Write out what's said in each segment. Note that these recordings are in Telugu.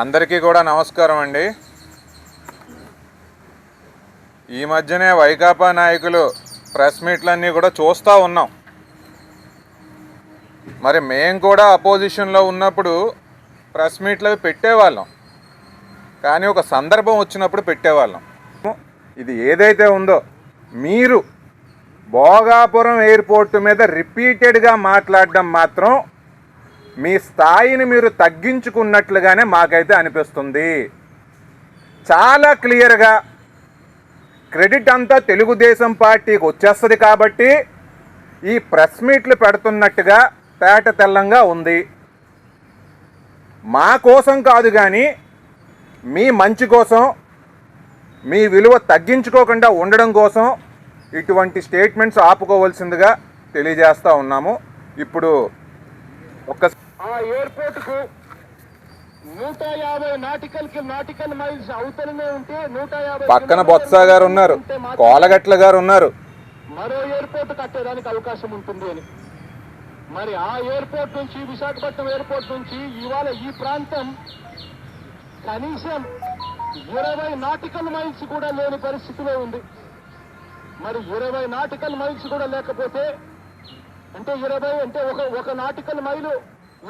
అందరికీ కూడా నమస్కారం అండి. ఈ మధ్యనే వైకాపా నాయకులు ప్రెస్ మీట్లన్నీ కూడా చూస్తూ ఉన్నాం. మరి మేము కూడా అపోజిషన్లో ఉన్నప్పుడు ప్రెస్ మీట్లు పెట్టేవాళ్ళం, కానీ ఒక సందర్భం వచ్చినప్పుడు పెట్టేవాళ్ళం. ఇది ఏదైతే ఉందో, మీరు భోగాపురం ఎయిర్పోర్టు మీద రిపీటెడ్గా మాట్లాడడం మాత్రం మీ స్థాయిని మీరు తగ్గించుకున్నట్లుగానే మాకైతే అనిపిస్తుంది. చాలా క్లియర్గా క్రెడిట్ అంతా తెలుగుదేశం పార్టీకి వచ్చేస్తుంది కాబట్టి ఈ ప్రెస్ మీట్లు పెడుతున్నట్టుగా తేట తెల్లంగా ఉంది. మా కోసం కాదు, కానీ మీ మంచి కోసం, మీ విలువ తగ్గించుకోకుండా ఉండడం కోసం ఇటువంటి స్టేట్మెంట్స్ ఆపుకోవాల్సిందిగా తెలియజేస్తూ ఉన్నాము. ఇప్పుడు ఆ ఎయిర్పోర్టుకు 150 నాటికల్ మైల్స్ అవతలనే ఉంటే 150 పక్కన బొత్స గారు ఉన్నారు, కోలగట్ల గారు ఉన్నారు, మరో ఎయిర్పోర్ట్ కట్టేదానికి అవకాశం ఉంటుంది అని. మరి ఆ ఎయిర్పోర్ట్ నుంచి, విశాఖపట్నం ఎయిర్పోర్ట్ నుంచి ఇవాళ ఈ ప్రాంతం కనీసం 20 నాటికల్ మైల్స్ కూడా లేని పరిస్థితిలో ఉంది. మరి 20 నాటికల్ మైల్స్ కూడా లేకపోతే అంటే 20 అంటే ఒక నాటికల్ మైలు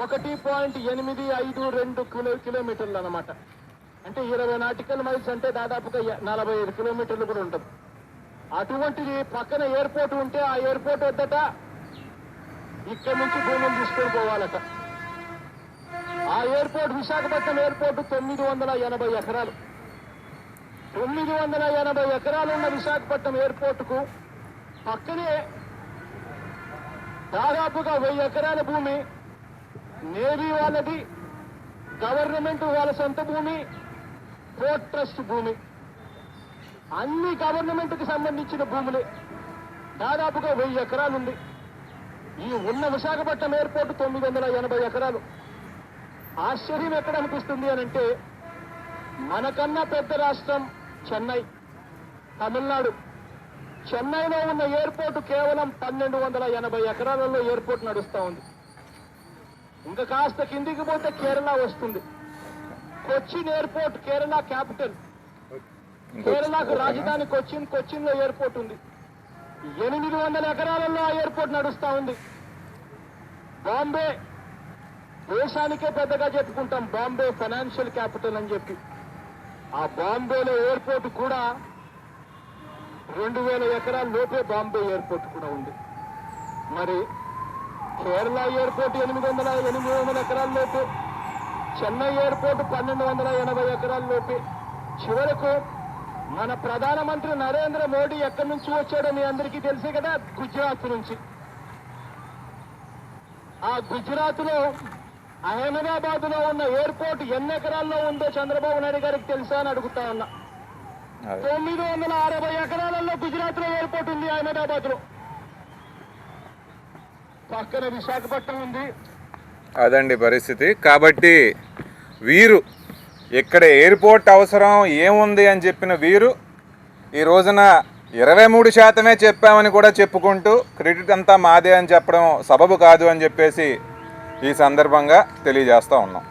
1.852 కిలోమీటర్లు అన్నమాట. అంటే 20 నాటికల్ మైల్స్ అంటే దాదాపుగా 45 కిలోమీటర్లు కూడా ఉంటుంది. అటువంటిది పక్కన ఎయిర్పోర్ట్ ఉంటే ఆ ఎయిర్పోర్ట్ వద్దట ఇక్కడి నుంచి భూములు తీసుకొని పోవాలట. ఆ ఎయిర్పోర్ట్, విశాఖపట్నం ఎయిర్పోర్ట్ 980 ఎకరాలు. 980 ఎకరాలు ఉన్న విశాఖపట్నం ఎయిర్పోర్టుకు పక్కనే దాదాపుగా 1000 ఎకరాల భూమి నేవీ వాళ్ళది, గవర్నమెంట్ వాళ్ళ సొంత భూమి, పోర్ట్ ట్రస్ట్ భూమి, అన్ని గవర్నమెంట్కి సంబంధించిన భూములే. దాదాపుగా 1000 ఎకరాలు ఉంది. ఈ ఉన్న విశాఖపట్నం ఎయిర్పోర్ట్ 980 ఎకరాలు. ఆశ్చర్యం ఎక్కడ అనిపిస్తుంది అనంటే, మనకన్నా పెద్ద రాష్ట్రం చెన్నై, తమిళనాడు. చెన్నైలో ఉన్న ఎయిర్పోర్ట్ కేవలం 1280 ఎకరాలలో ఎయిర్పోర్ట్ నడుస్తూ ఉంది. ఇంకా కాస్త కిందికి పోతే కేరళ వస్తుంది. కొచ్చిన్ ఎయిర్పోర్ట్, కేరళ క్యాపిటల్, కేరళకు రాజధాని కొచ్చిన్. కొచ్చిన్లో ఎయిర్పోర్ట్ ఉంది. 800 ఎకరాలలో ఆ ఎయిర్పోర్ట్ నడుస్తూ ఉంది. బాంబే, దేశానికే పెద్దగా చెప్పుకుంటాం బాంబే ఫైనాన్షియల్ క్యాపిటల్ అని చెప్పి. ఆ బాంబేలో ఎయిర్పోర్ట్ కూడా 2000 ఎకరాల లోపే బాంబే ఎయిర్పోర్ట్ కూడా ఉంది. మరి కేరళ ఎయిర్పోర్ట్ 800 ఎకరాల లోపే, చెన్నై ఎయిర్పోర్ట్ 1280 ఎకరాల లోపే. చివరకు మన ప్రధానమంత్రి నరేంద్ర మోడీ ఎక్కడి నుంచి వచ్చాడో మీ అందరికీ తెలిసే కదా, గుజరాత్ నుంచి. ఆ గుజరాత్ లో అహ్మదాబాద్ లో ఉన్న ఎయిర్పోర్ట్ ఎన్ని ఎకరాల్లో ఉందో చంద్రబాబు నాయుడు గారికి తెలుసా అని అడుగుతా ఉన్నా. 960 ఎకరాలలో గుజరాత్ లో ఎయిర్పోర్ట్ ఉంది. అహ్మదాబాద్ లో పక్కన విశాఖపట్నం ఉంది. అదండి పరిస్థితి. కాబట్టి వీరు ఇక్కడ ఎయిర్పోర్ట్ అవసరం ఏముంది అని చెప్పిన వీరు ఈ రోజున 23% చెప్పామని కూడా చెప్పుకుంటూ క్రెడిట్ అంతా మాదే అని చెప్పడం సబబు కాదు అని చెప్పేసి ఈ సందర్భంగా తెలియజేస్తూ ఉన్నాం.